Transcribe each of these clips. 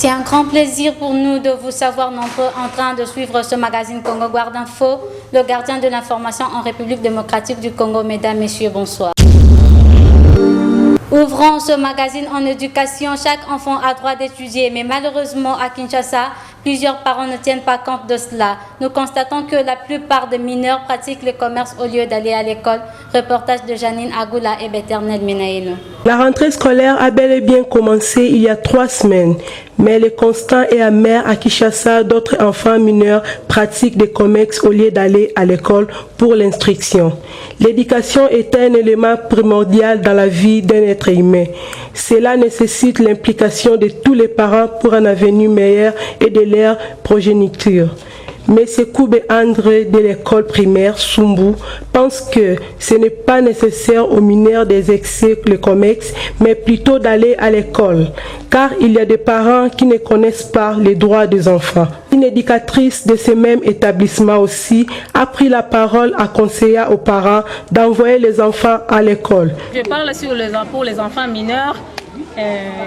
C'est un grand plaisir pour nous de vous savoir nombreux en train de suivre ce magazine Congo Guard Info, le gardien de l'information en République démocratique du Congo. Mesdames, Messieurs, bonsoir. Ouvrons ce magazine en éducation. Chaque enfant a droit d'étudier, mais malheureusement à Kinshasa, plusieurs parents ne tiennent pas compte de cela. Nous constatons que la plupart des mineurs pratiquent le commerce au lieu d'aller à l'école. Reportage de Janine Agoula et Béternel Menaïno. La rentrée scolaire a bel et bien commencé il y a 3 semaines, mais le constat est amer à Kinshasa. D'autres enfants mineurs pratiquent des commerces au lieu d'aller à l'école pour l'instruction. L'éducation est un élément primordial dans la vie d'un être humain. Cela nécessite l'implication de tous les parents pour un avenir meilleur et de leur progéniture. Mais Koube André de l'école primaire Sumbu pense que ce n'est pas nécessaire aux mineurs d'exercer le commerce, mais plutôt d'aller à l'école, car il y a des parents qui ne connaissent pas les droits des enfants. Une éducatrice de ce même établissement aussi a pris la parole à conseiller aux parents d'envoyer les enfants à l'école. Je parle pour les enfants mineurs.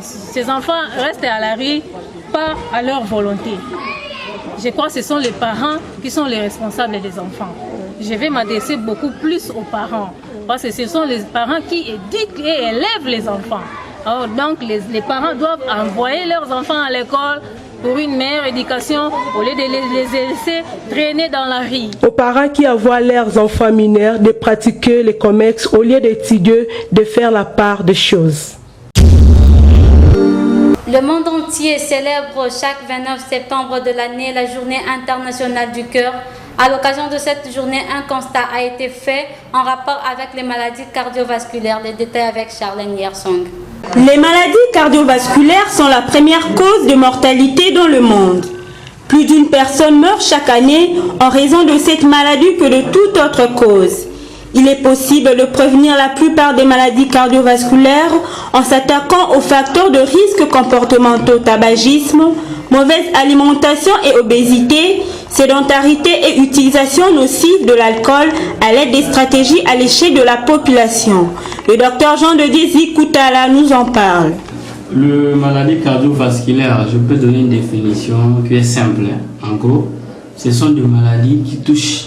Ces enfants restent à la rue, pas à leur volonté. Je crois que ce sont les parents qui sont les responsables des enfants. Je vais m'adresser beaucoup plus aux parents, parce que ce sont les parents qui éduquent et élèvent les enfants. Alors, donc les parents doivent envoyer leurs enfants à l'école pour une meilleure éducation au lieu de les laisser traîner dans la rue. Aux parents qui envoient leurs enfants mineurs de pratiquer les commerces au lieu d'étudier, de faire la part des choses. Le monde entier célèbre chaque 29 septembre de l'année la journée internationale du cœur. À l'occasion de cette journée, un constat a été fait en rapport avec les maladies cardiovasculaires. Les détails avec Charlène Yersong. Les maladies cardiovasculaires sont la première cause de mortalité dans le monde. Plus d'une personne meurt chaque année en raison de cette maladie que de toute autre cause. Il est possible de prévenir la plupart des maladies cardiovasculaires en s'attaquant aux facteurs de risque comportementaux: tabagisme, mauvaise alimentation et obésité, sédentarité et utilisation nocive de l'alcool à l'aide des stratégies à l'échelle de la population. Le docteur Jean de Dieu Zikoutala nous en parle. Le maladie cardiovasculaire, je peux donner une définition qui est simple. En gros, ce sont des maladies qui touchent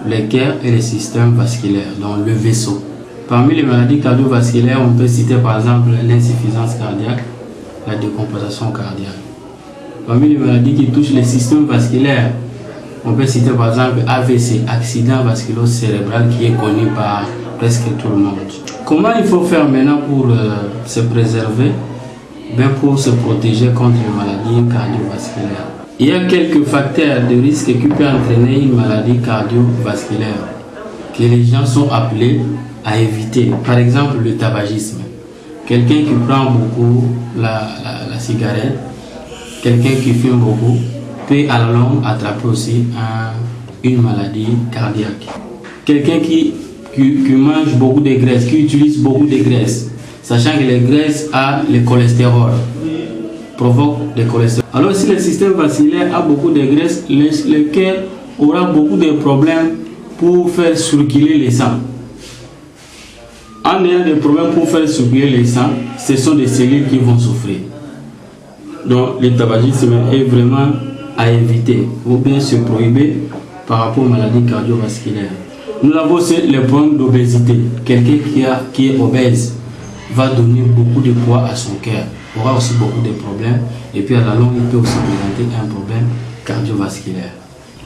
les cœurs et les systèmes vasculaires, donc le vaisseau. Parmi les maladies cardiovasculaires, on peut citer par exemple l'insuffisance cardiaque, la décompensation cardiaque. Parmi les maladies qui touchent les systèmes vasculaires, on peut citer par exemple AVC, accident vasculo-cérébral, qui est connu par presque tout le monde. Comment il faut faire maintenant pour se préserver? Bien, pour se protéger contre les maladies cardiovasculaires. Il y a quelques facteurs de risque qui peuvent entraîner une maladie cardiovasculaire que les gens sont appelés à éviter. Par exemple, le tabagisme. Quelqu'un qui prend beaucoup la cigarette, quelqu'un qui fume beaucoup, peut à la longue attraper aussi une maladie cardiaque. Quelqu'un qui mange beaucoup de graisse, qui utilise beaucoup de graisse, sachant que les graisses a le cholestérol, provoque des cholestérol. Alors si le système vasculaire a beaucoup de graisse, le cœur aura beaucoup de problèmes pour faire circuler le sang. En ayant des problèmes pour faire circuler le sang, ce sont des cellules qui vont souffrir. Donc le tabagisme est vraiment à éviter ou bien se prohiber par rapport aux maladies cardiovasculaires. Nous avons aussi le problème d'obésité. Quelqu'un qui est obèse va donner beaucoup de poids à son cœur, aura aussi beaucoup de problèmes, et puis à la longue, il peut aussi présenter un problème cardiovasculaire.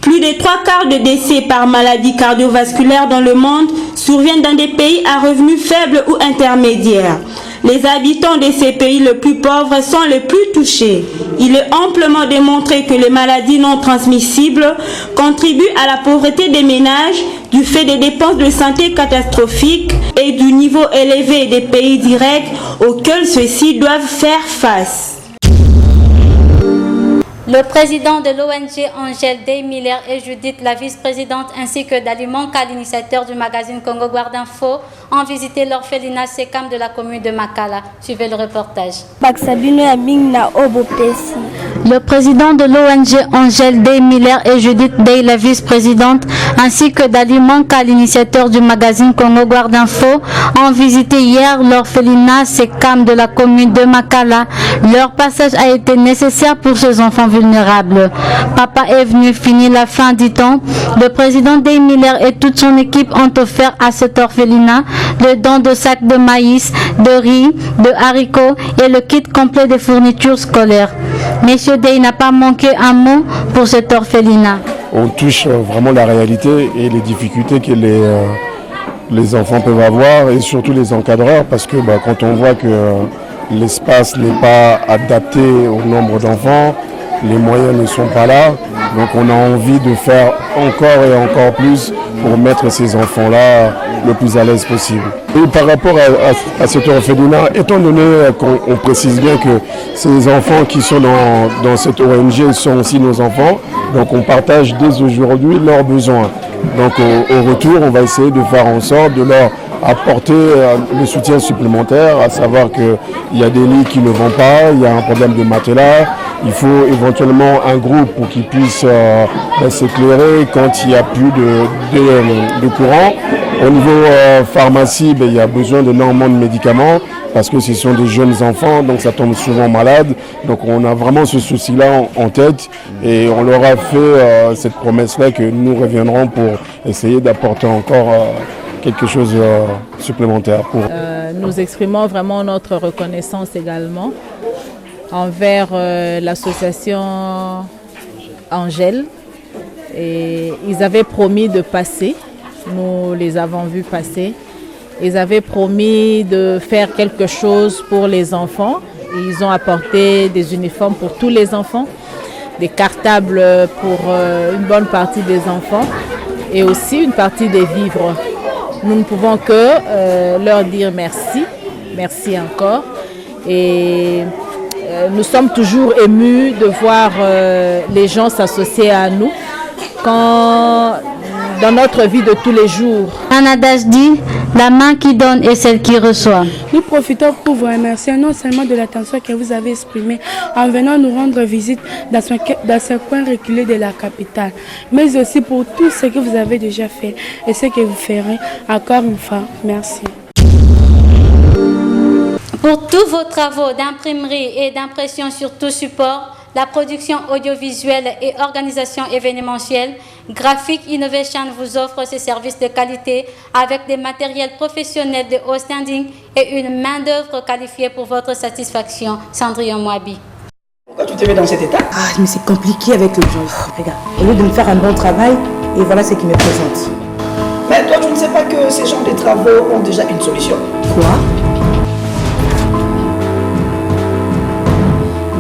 Plus de 3/4 de décès par maladie cardiovasculaire dans le monde surviennent dans des pays à revenus faibles ou intermédiaires. Les habitants de ces pays les plus pauvres sont les plus touchés. Il est amplement démontré que les maladies non transmissibles contribuent à la pauvreté des ménages du fait des dépenses de santé catastrophiques et du niveau élevé des pays directs auxquels ceux-ci doivent faire face. Le président de l'ONG Angèle Day Miller et Judith, la vice-présidente, ainsi que Dali Manka, l'initiateur du magazine Congo Guardinfo, ont visité l'orphelinat Sekam de la commune de Makala. Suivez le reportage. Le président de l'ONG Angèle Day Miller et Judith Day, la vice-présidente, ainsi que Dali Manka, l'initiateur du magazine Congo Guardinfo, ont visité hier l'orphelinat Sekam de la commune de Makala. Leur passage a été nécessaire pour ces enfants vulnérables. Papa est venu finir la fin, dit-on. Le président Day Miller et toute son équipe ont offert à cet orphelinat le don de sacs de maïs, de riz, de haricots et le kit complet de fournitures scolaires. Monsieur Day n'a pas manqué un mot pour cet orphelinat. On touche vraiment la réalité et les difficultés que les enfants peuvent avoir et surtout les encadreurs parce que quand on voit que l'espace n'est pas adapté au nombre d'enfants, les moyens ne sont pas là, donc on a envie de faire encore et encore plus pour mettre ces enfants-là le plus à l'aise possible. Et par rapport à cet orphelinat, étant donné qu'on précise bien que ces enfants qui sont dans cette ONG sont aussi nos enfants, donc on partage dès aujourd'hui leurs besoins. Donc au retour, on va essayer de faire en sorte de leur apporter le soutien supplémentaire, à savoir qu'il y a des lits qui ne vont pas, il y a un problème de matelas, il faut éventuellement un groupe pour qu'ils puissent s'éclairer quand il n'y a plus de courant. Au niveau pharmacie, il y a besoin d'énormément de médicaments parce que ce sont des jeunes enfants, donc ça tombe souvent malade. Donc on a vraiment ce souci-là en tête et on leur a fait cette promesse-là que nous reviendrons pour essayer d'apporter encore quelque chose supplémentaire. Nous exprimons vraiment notre reconnaissance également envers l'association Angèle. Et ils avaient promis de passer, nous les avons vus passer. Ils avaient promis de faire quelque chose pour les enfants. Ils ont apporté des uniformes pour tous les enfants, des cartables pour une bonne partie des enfants et aussi une partie des vivres. Nous ne pouvons que leur dire merci, merci encore. Et nous sommes toujours émus de voir les gens s'associer à nous quand, dans notre vie de tous les jours. Un adage dit, la main qui donne est celle qui reçoit. Nous profitons pour vous remercier non seulement de l'attention que vous avez exprimée en venant nous rendre visite dans ce coin reculé de la capitale, mais aussi pour tout ce que vous avez déjà fait et ce que vous ferez encore une fois. Merci. Pour tous vos travaux d'imprimerie et d'impression sur tout support, la production audiovisuelle et organisation événementielle, Graphic Innovation vous offre ses services de qualité avec des matériels professionnels de haut standing et une main-d'œuvre qualifiée pour votre satisfaction. Cendrillon Mouabi. Pourquoi tu te mets dans cet état? Mais c'est compliqué avec les gens. Regarde, au lieu de me faire un bon travail, et voilà ce qui me présente. Mais toi, tu ne sais pas que ces genres de travaux ont déjà une solution. Quoi?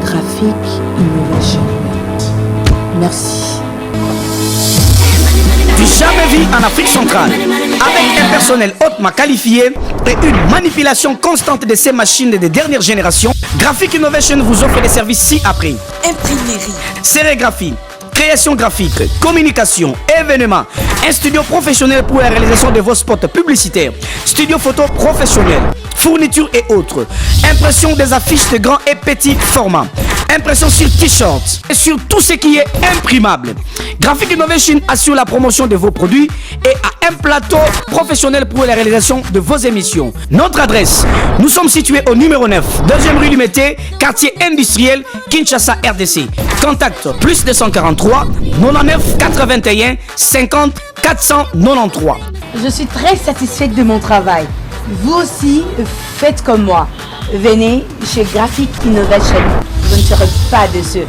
Graphic Innovation. Merci. Du jamais vu en Afrique centrale, avec un personnel hautement qualifié et une manipulation constante de ces machines de dernière génération, Graphic Innovation vous offre des services ci-après. Imprimerie, sérigraphie, création graphique, communication, événements, un studio professionnel pour la réalisation de vos spots publicitaires, studio photo professionnel, fournitures et autres, impression des affiches de grand et petit format, impression sur t-shirts et sur tout ce qui est imprimable. Graphic Innovation assure la promotion de vos produits et a un plateau professionnel pour la réalisation de vos émissions. Notre adresse, nous sommes situés au numéro 9, 2e rue du Mété, quartier industriel, Kinshasa, RDC. Contact plus 243 99 81 50 493. je suis très satisfaite de mon travail. Vous aussi, faites comme moi. Venez chez Graphic Innovation. Vous ne serez pas déçus.